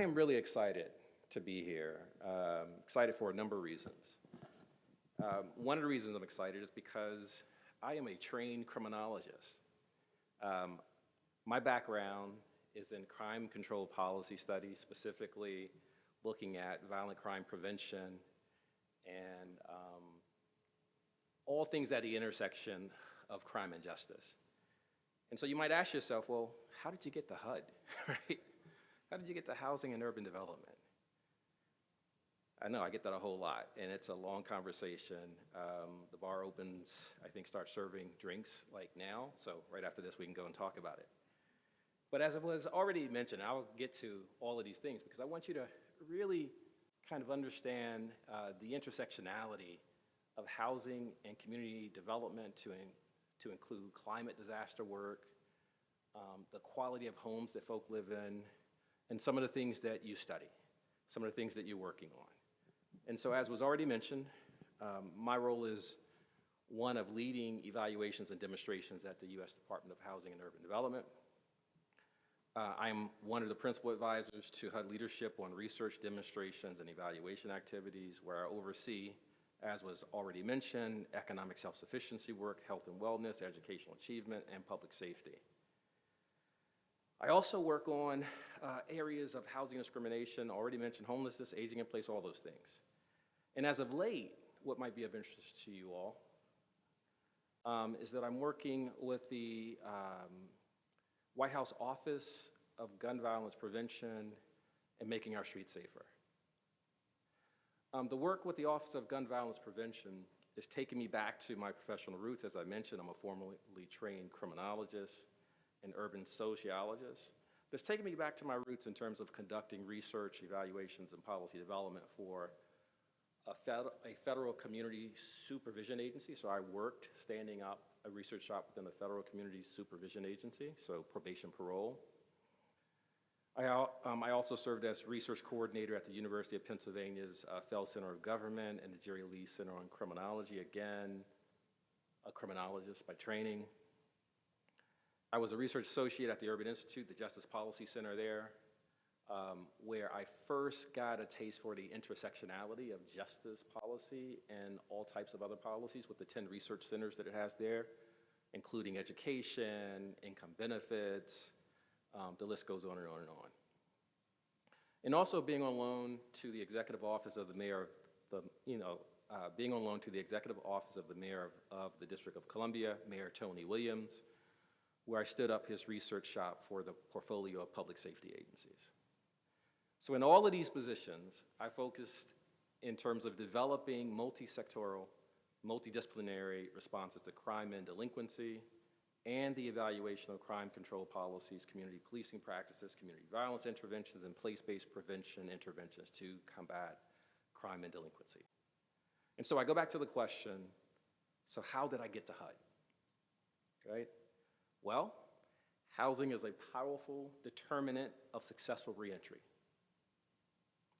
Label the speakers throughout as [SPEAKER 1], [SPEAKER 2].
[SPEAKER 1] I am really excited to be here, excited for a number of reasons. One of the reasons I'm excited is because I am a trained criminologist. My background is in crime control policy studies, specifically looking at violent crime prevention and all things at the intersection of crime and justice. And so you might ask yourself, well, how did you get to HUD, right? How did you get to housing and urban development? I know, I get that a whole lot, and it's a long conversation. The bar opens, I think, starts serving drinks like now, so right after this we can go and talk about it. But as it was already mentioned, I'll get to all of these things because I want you to really kind of understand the intersectionality of housing and community development to include climate disaster work, the quality of homes that folk live in, and some of the things that you study, some of the things that you're working on. And so as was already mentioned, my role is one of leading evaluations and demonstrations at the U.S. Department of Housing and Urban Development. I'm one of the principal advisors to HUD leadership on research, demonstrations, and evaluation activities where I oversee, as was already mentioned, economic self-sufficiency work, health and wellness, educational achievement, and public safety. I also work on areas of housing discrimination, already mentioned homelessness, aging in place, all those things. And as of late, what might be of interest to you all is that I'm working with the White House Office of Gun Violence Prevention and making our streets safer. The work with the Office of Gun Violence Prevention is taking me back to my professional roots. As I mentioned, I'm a formerly trained criminologist and urban sociologist. But it's taken me back to my roots in terms of conducting research, evaluations, and policy development for a federal community supervision agency. So I worked standing up a research shop within the federal community supervision agency, so probation parole. I also served as research coordinator at the University of Pennsylvania's Feld Center of Government and the Jerry Lee Center on Criminology, again, a criminologist by training. I was a research associate at the Urban Institute, the Justice Policy Center there, where I first got a taste for the intersectionality of justice policy and all types of other policies with the 10 research centers that it has there, including education, income benefits, the list goes on and on and on. And also being on loan to the Executive Office of the Mayor of being on loan to the Executive Office of the Mayor of the District of Columbia, Mayor Tony Williams, where I stood up his research shop for the portfolio of public safety agencies. So in all of these positions, I focused in terms of developing multi-sectoral, multidisciplinary responses to crime and delinquency, and the evaluation of crime control policies, community policing practices, community violence interventions, and place-based prevention interventions to combat crime and delinquency. And so I go back to the question, so how did I get to HUD, right? Well, housing is a powerful determinant of successful reentry.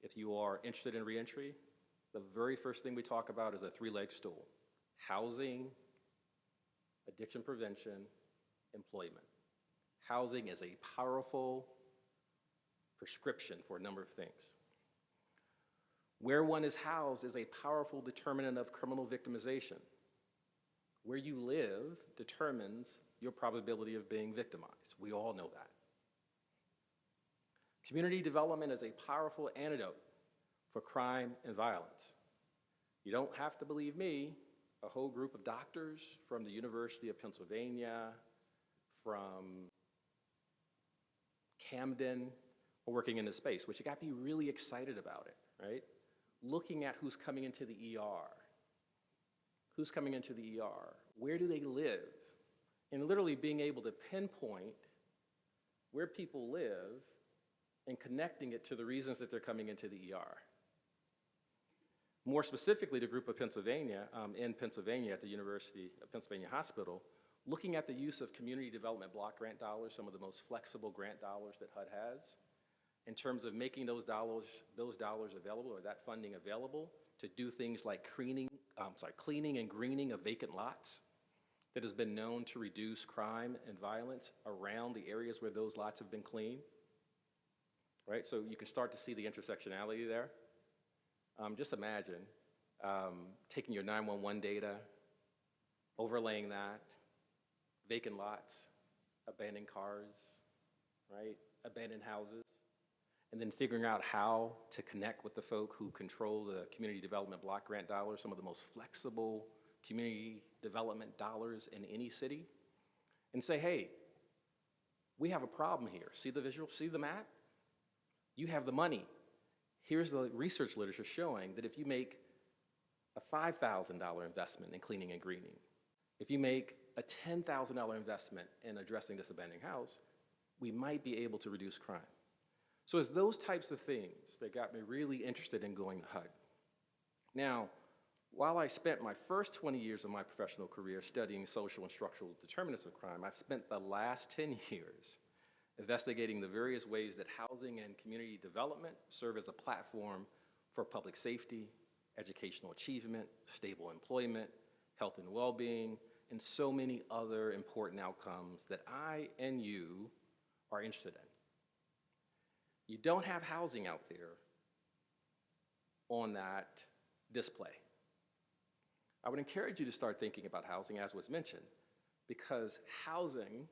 [SPEAKER 1] If you are interested in reentry, the very first thing we talk about is a three-leg stool: housing, addiction prevention, employment. Housing is a powerful prescription for a number of things. Where one is housed is a powerful determinant of criminal victimization. Where you live determines your probability of being victimized. We all know that. Community development is a powerful antidote for crime and violence. You don't have to believe me. A whole group of doctors from the University of Pennsylvania, from Camden, are working in this space, which got me really excited about it, right? Looking at who's coming into the ER. Who's coming into the ER? Where do they live? And literally being able to pinpoint where people live and connecting it to the reasons that they're coming into the ER. More specifically, the group of Pennsylvania, in Pennsylvania at the University of Pennsylvania Hospital, looking at the use of community development block grant dollars, some of the most flexible grant dollars that HUD has, in terms of making those dollars available, or that funding available, to do things like cleaning and greening of vacant lots that has been known to reduce crime and violence around the areas where those lots have been cleaned. right? So you can start to see the intersectionality there. Just imagine taking your 911 data, overlaying that, vacant lots, abandoned cars, right? Abandoned houses, and then figuring out how to connect with the folk who control the community development block grant dollars, some of the most flexible community development dollars in any city, and say, hey, we have a problem here. See the visual, see the map? You have the money. Here's the research literature showing that if you make a $5,000 investment in cleaning and greening, if you make a $10,000 investment in addressing this abandoned house, we might be able to reduce crime. So it's those types of things that got me really interested in going to HUD. Now, while I spent my first 20 years of my professional career studying social and structural determinants of crime, I've spent the last 10 years investigating the various ways that housing and community development serve as a platform for public safety, educational achievement, stable employment, health and well-being, and so many other important outcomes that I and you are interested in. You don't have housing out there on that display. I would encourage you to start thinking about housing, as was mentioned, because housing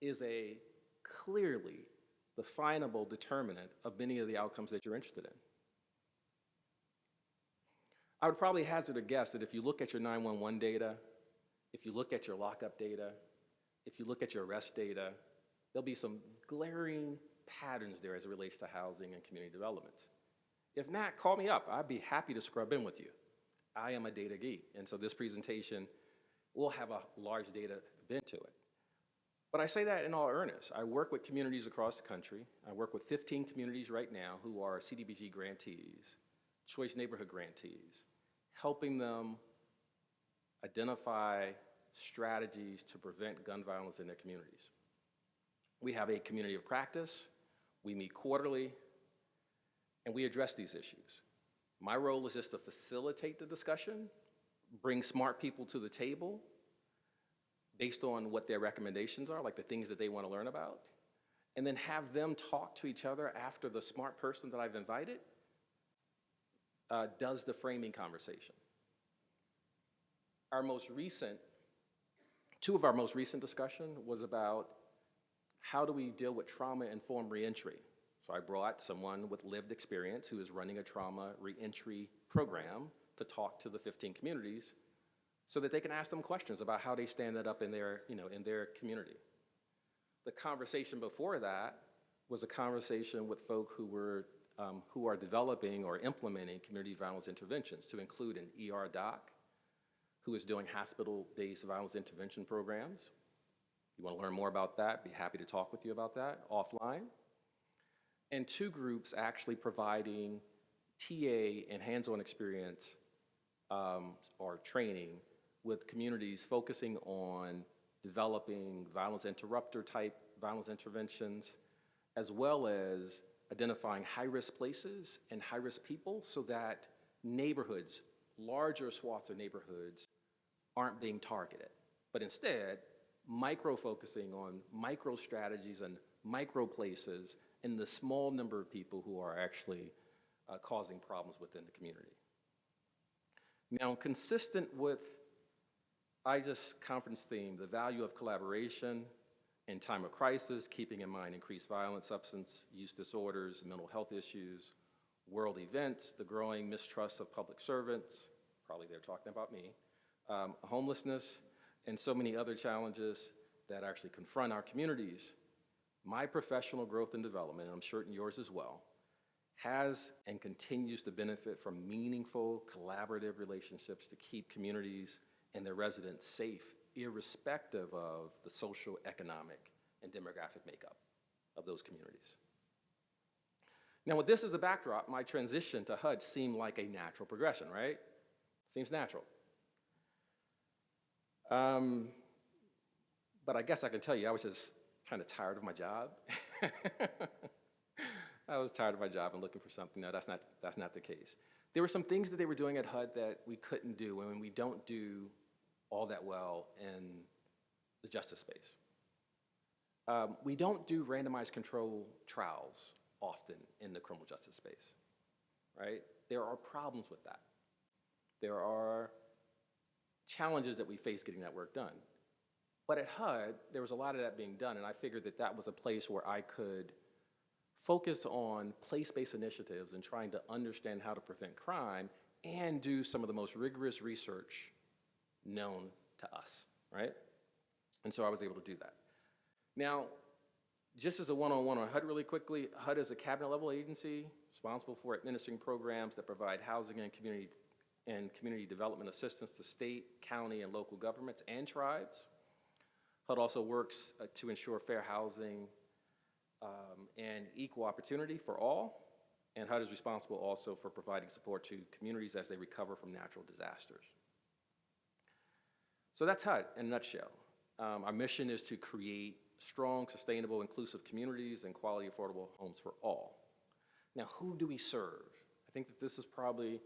[SPEAKER 1] is a clearly definable determinant of many of the outcomes that you're interested in. I would probably hazard a guess that if you look at your 911 data, if you look at your lockup data, if you look at your arrest data, there'll be some glaring patterns there as it relates to housing and community development. If not, call me up. I'd be happy to scrub in with you. I am a data geek, and so this presentation will have a large data bent to it. But I say that in all earnest. I work with communities across the country. I work with 15 communities right now who are CDBG grantees, Choice Neighborhood grantees, helping them identify strategies to prevent gun violence in their communities. We have a community of practice. We meet quarterly, and we address these issues. My role is just to facilitate the discussion, bring smart people to the table based on what their recommendations are, like the things that they want to learn about, and then have them talk to each other after the smart person that I've invited does the framing conversation. Two of our most recent discussion was about how do we deal with trauma-informed reentry. So I brought someone with lived experience who is running a trauma reentry program to talk to the 15 communities so that they can ask them questions about how they stand that up in their, in their community. The conversation before that was a conversation with folk who are developing or implementing community violence interventions, to include an ER doc who is doing hospital-based violence intervention programs. You want to learn more about that, be happy to talk with you about that offline. And two groups actually providing TA and hands-on experience or training with communities focusing on developing violence interrupter type violence interventions, as well as identifying high-risk places and high-risk people so that neighborhoods, larger swaths of neighborhoods, aren't being targeted, but instead micro-focusing on micro-strategies and micro-places and the small number of people who are actually causing problems within the community. Now, consistent with IJIS conference theme, the value of collaboration in time of crisis, keeping in mind increased violence, substance use disorders, mental health issues, world events, the growing mistrust of public servants, probably they're talking about me, homelessness, and so many other challenges that actually confront our communities. My professional growth and development, and I'm certain yours as well, has and continues to benefit from meaningful collaborative relationships to keep communities and their residents safe, irrespective of the social, economic, and demographic makeup of those communities. Now, with this as a backdrop, my transition to HUD seemed like a natural progression, right? Seems natural. But I guess I can tell you, I was just kind of tired of my job. I was tired of my job and looking for something. No, that's not the case. There were some things that they were doing at HUD that we couldn't do, and we don't do all that well in the justice space. We don't do randomized control trials often in the criminal justice space, right? There are problems with that. There are challenges that we face getting that work done. But at HUD, there was a lot of that being done, and I figured that that was a place where I could focus on place-based initiatives and trying to understand how to prevent crime and do some of the most rigorous research known to us, right? And so I was able to do that. Now, just as a one-on-one on HUD really quickly, HUD is a cabinet-level agency responsible for administering programs that provide housing and community development assistance to state, county, and local governments and tribes. HUD also works to ensure fair housing and equal opportunity for all. And HUD is responsible also for providing support to communities as they recover from natural disasters. So that's HUD in a nutshell. Our mission is to create strong, sustainable, inclusive communities and quality, affordable homes for all. Now, who do we serve? I think that this is probably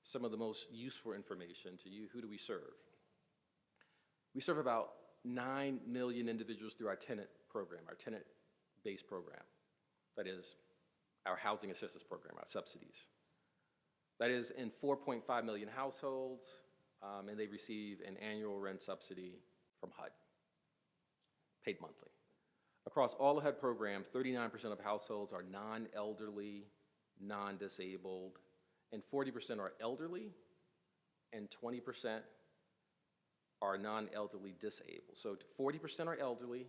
[SPEAKER 1] some of the most useful information to you. Who do we serve? We serve about 9 million individuals through our tenant program, our tenant-based program. That is our housing assistance program, our subsidies. That is in 4.5 million households, and they receive an annual rent subsidy from HUD, paid monthly. Across all the HUD programs, 39% of households are non-elderly, non-disabled, and 40% are elderly, and 20% are non-elderly disabled. So 40% are elderly,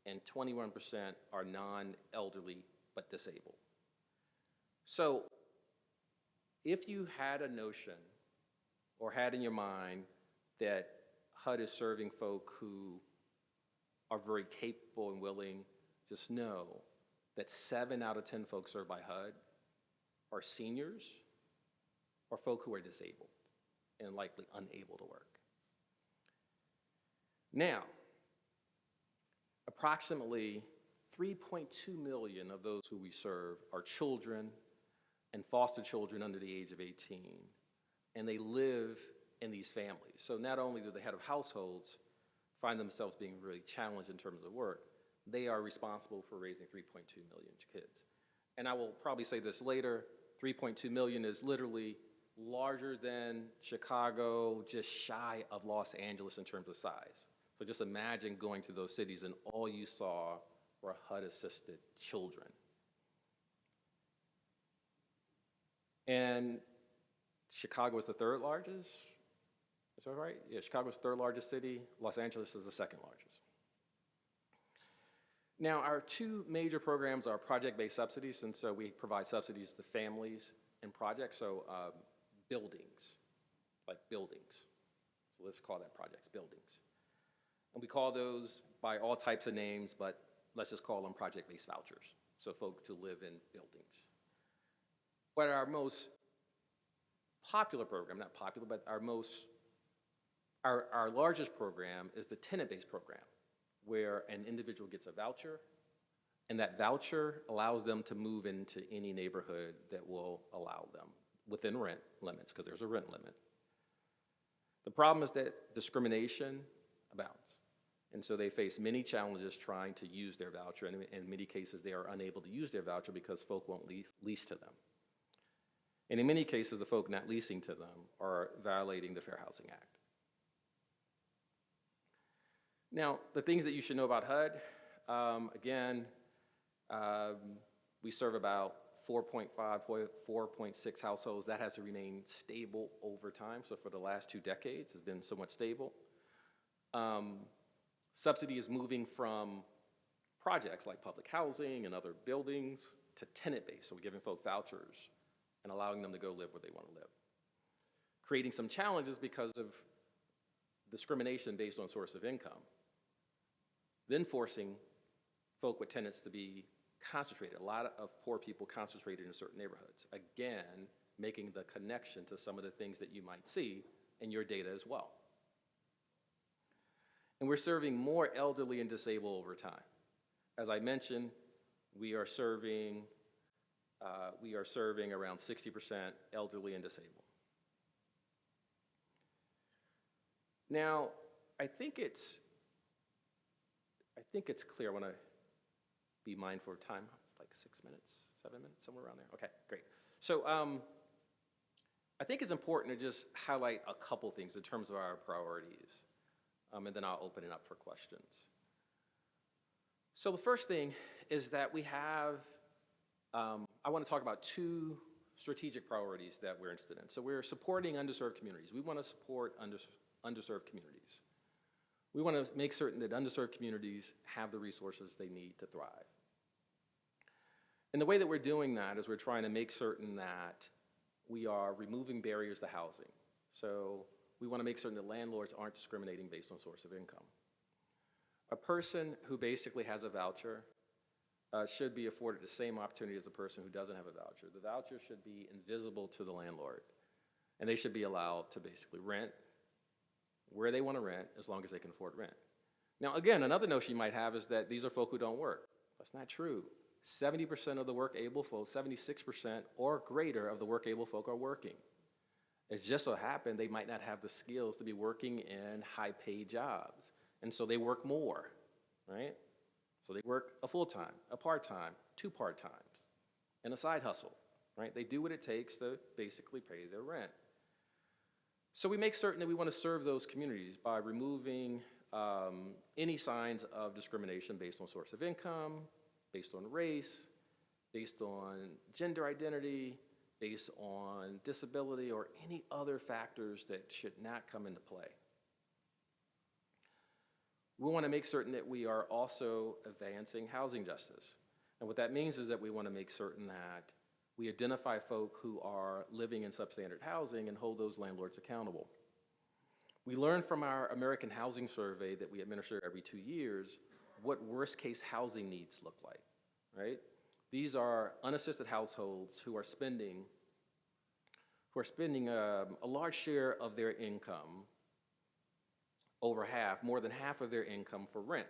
[SPEAKER 1] and 21% are non-elderly but disabled. So if you had a notion or had in your mind that HUD is serving folk who are very capable and willing, just know that 7 out of 10 folks served by HUD are seniors or folk who are disabled and likely unable to work. Now, approximately 3.2 million of those who we serve are children and foster children under the age of 18, and they live in these families. So not only do the head of households find themselves being really challenged in terms of work, they are responsible for raising 3.2 million kids. And I will probably say this later, 3.2 million is literally larger than Chicago, just shy of Los Angeles in terms of size. So just imagine going to those cities and all you saw were HUD-assisted children. And Chicago is the 3rd largest, is that right? Yeah, Chicago's the 3rd largest city. Los Angeles is the 2nd largest. Now, our 2 major programs are project-based subsidies, and so we provide subsidies to families and projects, so buildings, like buildings. So let's call that projects, buildings. And we call those by all types of names, but let's just call them project-based vouchers, so folk to live in buildings. But our most popular program, not popular, but our largest program is the tenant-based program, where an individual gets a voucher, and that voucher allows them to move into any neighborhood that will allow them within rent limits, because there's a rent limit. The problem is that discrimination abounds, and so they face many challenges trying to use their voucher, and in many cases they are unable to use their voucher because folk won't lease to them. And in many cases, the folk not leasing to them are violating the Fair Housing Act. Now, the things that you should know about HUD, again, we serve about 4.5, 4.6 households. That has remained stable over time. So for the last 2 decades, it's been somewhat stable. Subsidy is moving from projects like public housing and other buildings to tenant-based. So we're giving folk vouchers and allowing them to go live where they want to live. Creating some challenges because of discrimination based on source of income. Then forcing folk with tenants to be concentrated, a lot of poor people concentrated in certain neighborhoods. Again, making the connection to some of the things that you might see in your data as well. And we're serving more elderly and disabled over time. As I mentioned, we are serving around 60% elderly and disabled. Now, I think it's clear. I want to be mindful of time. It's like 6 minutes. 7 minutes, somewhere around there? Okay, great. So I think it's important to just highlight a couple things in terms of our priorities, and then I'll open it up for questions. So the first thing is that we have, I want to talk about two strategic priorities that we're interested in. So we're supporting underserved communities. We want to support underserved communities. We want to make certain that underserved communities have the resources they need to thrive. And the way that we're doing that is we're trying to make certain that we are removing barriers to housing. So we want to make certain that landlords aren't discriminating based on source of income. A person who basically has a voucher should be afforded the same opportunity as a person who doesn't have a voucher. The voucher should be invisible to the landlord, and they should be allowed to basically rent where they want to rent as long as they can afford rent. Now, again, another notion you might have is that these are folk who don't work. That's not true. 70% of the work-able folk, 76% or greater of the work-able folk are working. It just so happened they might not have the skills to be working in high-paid jobs, and so they work more, right? So they work a full-time, a part-time, 2 part-times, and a side hustle, right? They do what it takes to basically pay their rent. So we make certain that we want to serve those communities by removing any signs of discrimination based on source of income, based on race, based on gender identity, based on disability, or any other factors that should not come into play. We want to make certain that we are also advancing housing justice. And what that means is that we want to make certain that we identify folk who are living in substandard housing and hold those landlords accountable. We learned from our American Housing Survey that we administer every 2 years what worst-case housing needs look like, right? These are unassisted households who are spending a large share of their income, over half, more than half of their income for rent,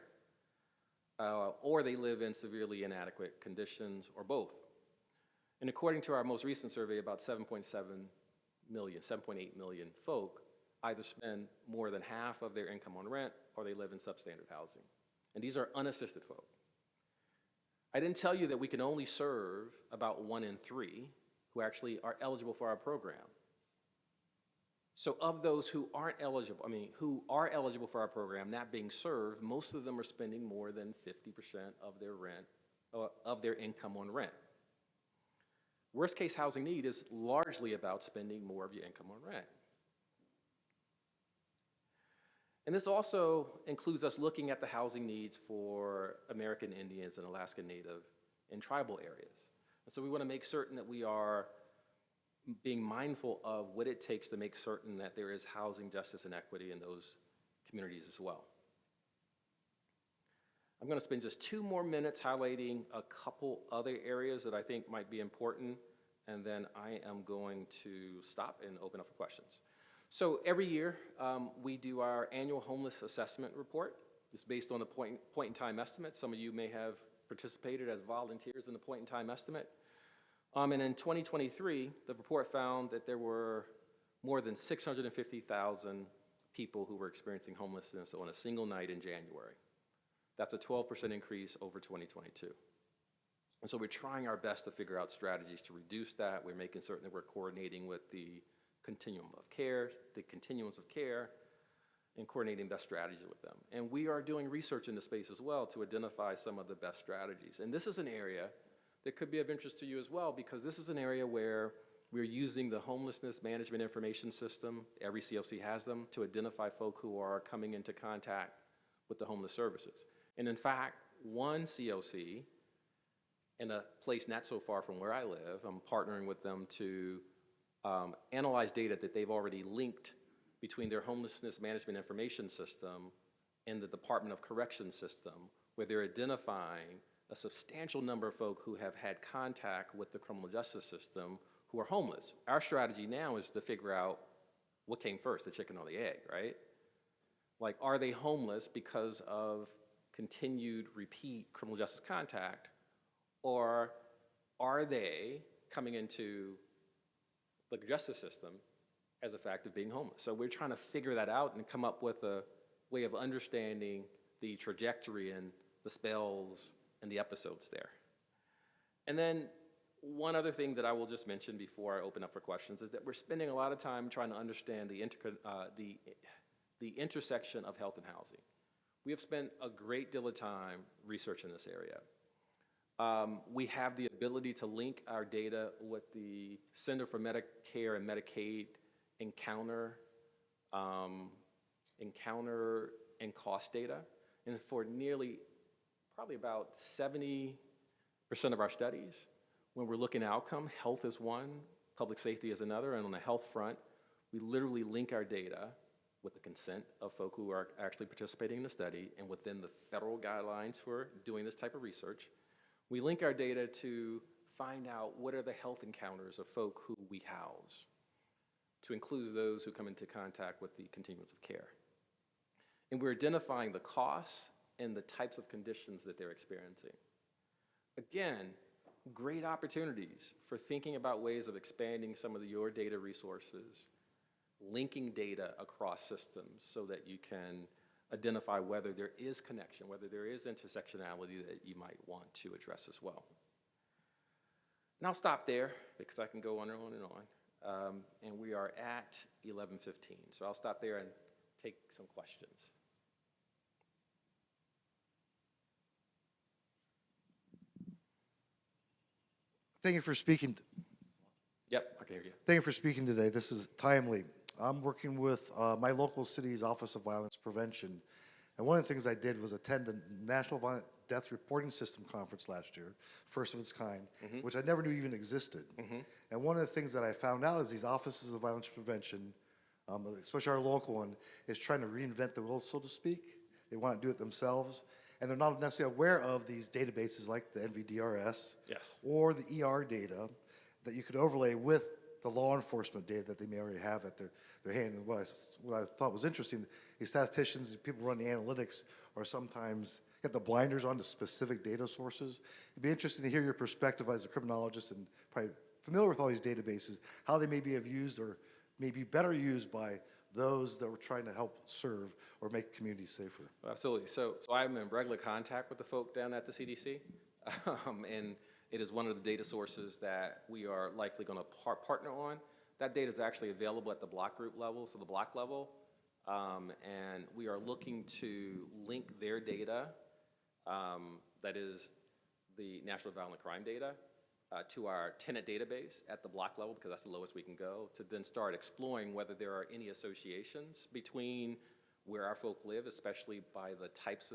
[SPEAKER 1] or they live in severely inadequate conditions, or both. And according to our most recent survey, about 7.8 million folk either spend more than half of their income on rent or they live in substandard housing. And these are unassisted folk. I didn't tell you that we can only serve about 1 in 3 who actually are eligible for our program. So of those who aren't eligible, who are eligible for our program not being served, most of them are spending more than 50% of their rent, of their income on rent. Worst case housing need is largely about spending more of your income on rent. And this also includes us looking at the housing needs for American Indians and Alaska Native and tribal areas. And so we want to make certain that we are being mindful of what it takes to make certain that there is housing justice and equity in those communities as well. I'm going to spend just 2 more minutes highlighting a couple other areas that I think might be important, and then I am going to stop and open up for questions. So every year, we do our annual homeless assessment report. It's based on a point-in-time estimate. Some of you may have participated as volunteers in the point-in-time estimate. And in 2023, the report found that there were more than 650,000 people who were experiencing homelessness on a single night in January. That's a 12% increase over 2022. And so we're trying our best to figure out strategies to reduce that. We're making certain that we're coordinating with the continuums of care, and coordinating best strategies with them. And we are doing research in the space as well to identify some of the best strategies. And this is an area that could be of interest to you as well, because this is an area where we're using the Homelessness Management Information System, every COC has them, to identify folk who are coming into contact with the homeless services. And in fact, one COC in a place not so far from where I live, I'm partnering with them to analyze data that they've already linked between their Homelessness Management Information System and the Department of Corrections system, where they're identifying a substantial number of folk who have had contact with the criminal justice system who are homeless. Our strategy now is to figure out what came first, the chicken or the egg, right? Like, are they homeless because of continued repeat criminal justice contact, or are they coming into the justice system as a fact of being homeless? So we're trying to figure that out and come up with a way of understanding the trajectory and the spells and the episodes there. And then One other thing that I will just mention before I open up for questions is that we're spending a lot of time trying to understand the intersection of health and housing. We have spent a great deal of time researching this area. We have the ability to link our data with the Center for Medicare and Medicaid encounter and cost data. And for nearly, probably about 70% of our studies, when we're looking at outcome, health is one, public safety is another, and on the health front, we literally link our data with the consent of folk who are actually participating in the study and within the federal guidelines for doing this type of research. We link our data to find out what are the health encounters of folk who we house, to include those who come into contact with the continuums of care. And we're identifying the costs and the types of conditions that they're experiencing. Again, great opportunities for thinking about ways of expanding some of your data resources, linking data across systems so that you can identify whether there is connection, whether there is intersectionality that you might want to address as well. And I'll stop there because I can go on and on and on. And we are at 11:15, so I'll stop there and take some questions.
[SPEAKER 2] Thank you for speaking.
[SPEAKER 1] Yep, I can hear you.
[SPEAKER 2] Thank you for speaking today. This is timely. I'm working with my local city's Office of Violence Prevention, and one of the things I did was attend the National Violent Death Reporting System Conference last year, first of its kind, which I never knew even existed. And one of the things that I found out is these offices of violence prevention, especially our local one, is trying to reinvent the wheel, so to speak. They want to do it themselves, and they're not necessarily aware of these databases like the NVDRS or the ER data that you could overlay with the law enforcement data that they may already have at their hand. And what I thought was interesting, these statisticians, people running analytics, are sometimes get the blinders onto specific data sources. It'd be interesting to hear your perspective as a criminologist and probably familiar with all these databases, how they maybe have used or maybe better used by those that were trying to help serve or make communities safer.
[SPEAKER 1] Absolutely. So I'm in regular contact with the folk down at the CDC, and it is one of the data sources that we are likely going to partner on. That data is actually available at the block group level, so the block level, and we are looking to link their data, that is the National Violent Crime data, to our tenant database at the block level, because that's the lowest we can go, to then start exploring whether there are any associations between where our folk live, especially by the types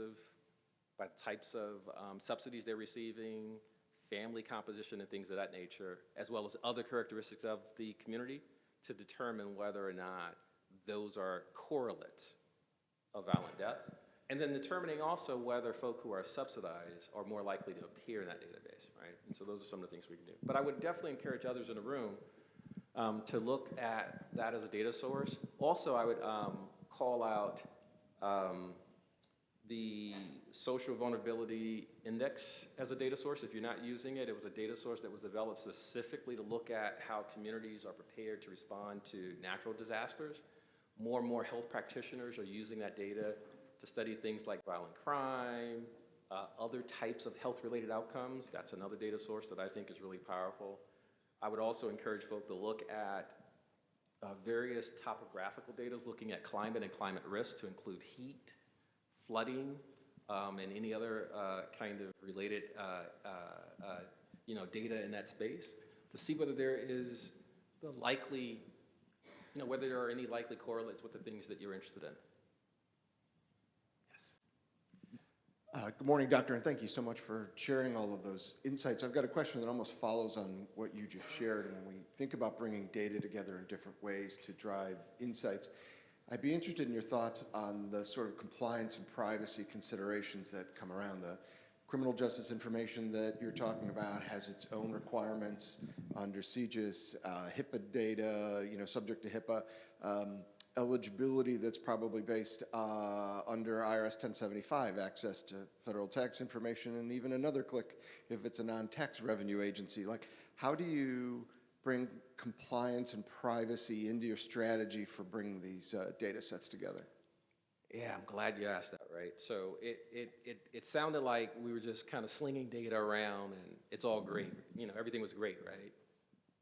[SPEAKER 1] of subsidies they're receiving, family composition and things of that nature, as well as other characteristics of the community, to determine whether or not those are correlates of violent death. And then determining also whether folk who are subsidized are more likely to appear in that database, right? And so those are some of the things we can do. But I would definitely encourage others in the room to look at that as a data source. Also, I would call out the Social Vulnerability Index as a data source. If you're not using it, it was a data source that was developed specifically to look at how communities are prepared to respond to natural disasters. More and more health practitioners are using that data to study things like violent crime, other types of health-related outcomes. That's another data source that I think is really powerful. I would also encourage folks to look at various topographical data, looking at climate and climate risk to include heat, flooding, and any other kind of related data in that space, to see whether there is the likely, whether there are any likely correlates with the things that you're interested in.
[SPEAKER 3] Good morning, Doctor, and thank you so much for sharing all of those insights. I've got a question that almost follows on what you just shared. When we think about bringing data together in different ways to drive insights, I'd be interested in your thoughts on the sort of compliance and privacy considerations that come around. The criminal justice information that you're talking about has its own requirements under CJIS, HIPAA data, subject to HIPAA. Eligibility that's probably based under IRS 1075, access to federal tax information, and even another click if it's a non-tax revenue agency. Like, how do you bring compliance and privacy into your strategy for bringing these data sets together?
[SPEAKER 1] Yeah, I'm glad you asked that, right? So it sounded like we were just kind of slinging data around and it's all great. You know, everything was great, right?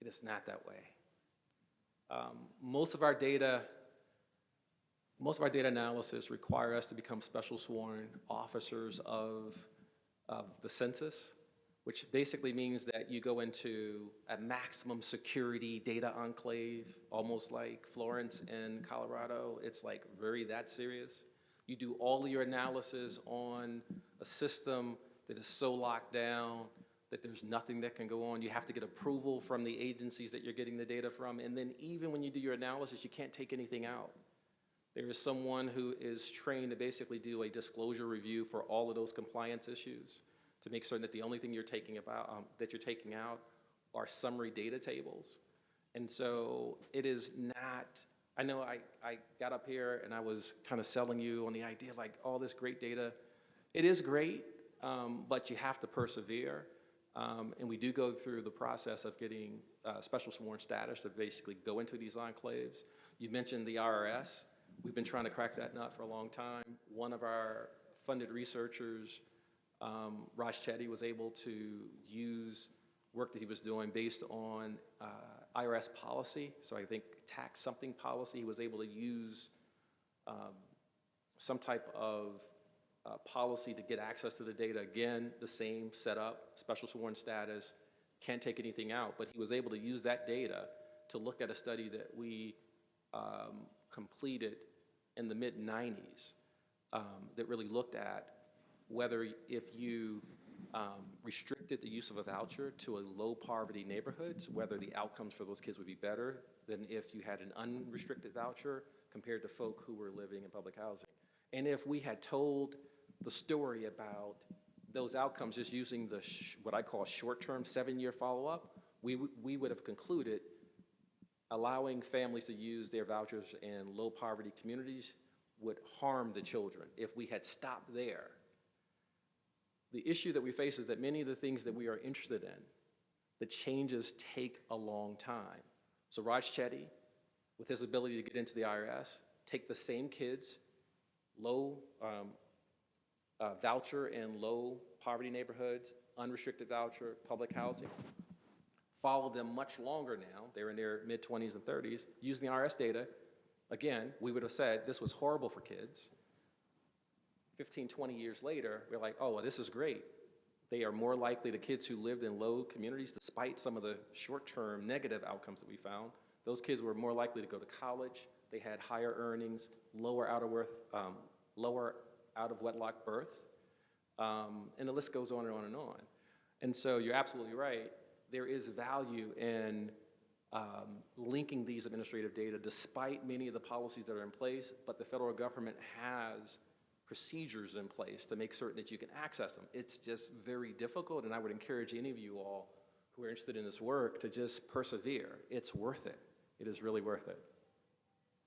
[SPEAKER 1] It is not that way. Most of our data analysis require us to become special sworn officers of the census, which basically means that you go into a maximum security data enclave, almost like Florence in Colorado. It's like very that serious. You do all of your analysis on a system that is so locked down that there's nothing that can go on. You have to get approval from the agencies that you're getting the data from. And then even when you do your analysis, you can't take anything out. There is someone who is trained to basically do a disclosure review for all of those compliance issues to make certain that the only thing you're taking out are summary data tables. And so it is not, I know I got up here and I was kind of selling you on the idea of like all this great data. It is great, but you have to persevere. And we do go through the process of getting special sworn status to basically go into these enclaves. You mentioned the IRS. We've been trying to crack that nut for a long time. One of our funded researchers, Raj Chetty, was able to use work that he was doing based on IRS policy. So I think tax something policy. He was able to use some type of policy to get access to the data. Again, the same setup, special sworn status, can't take anything out. But he was able to use that data to look at a study that we completed in the mid-90s that really looked at whether if you restricted the use of a voucher to a low-poverty neighborhoods, whether the outcomes for those kids would be better than if you had an unrestricted voucher compared to folk who were living in public housing. And if we had told the story about those outcomes just using the what I call short-term 7-year follow-up, we would have concluded allowing families to use their vouchers in low-poverty communities would harm the children if we had stopped there. The issue that we face is that many of the things that we are interested in, the changes take a long time. So Raj Chetty, with his ability to get into the IRS, take the same kids, low voucher in low poverty neighborhoods, unrestricted voucher, public housing, follow them much longer now, they're in their mid-20s and 30s, using the IRS data. Again, we would have said this was horrible for kids. 15, 20 years later, we're like, oh, well, this is great. They are more likely, the kids who lived in low communities, despite some of the short-term negative outcomes that we found, those kids were more likely to go to college. They had higher earnings, lower out of wedlock birth, and the list goes on and on and on. And so you're absolutely right. There is value in linking these administrative data despite many of the policies that are in place, but the federal government has procedures in place to make certain that you can access them. It's just very difficult, and I would encourage any of you all who are interested in this work to just persevere. It's worth it. It is really worth it.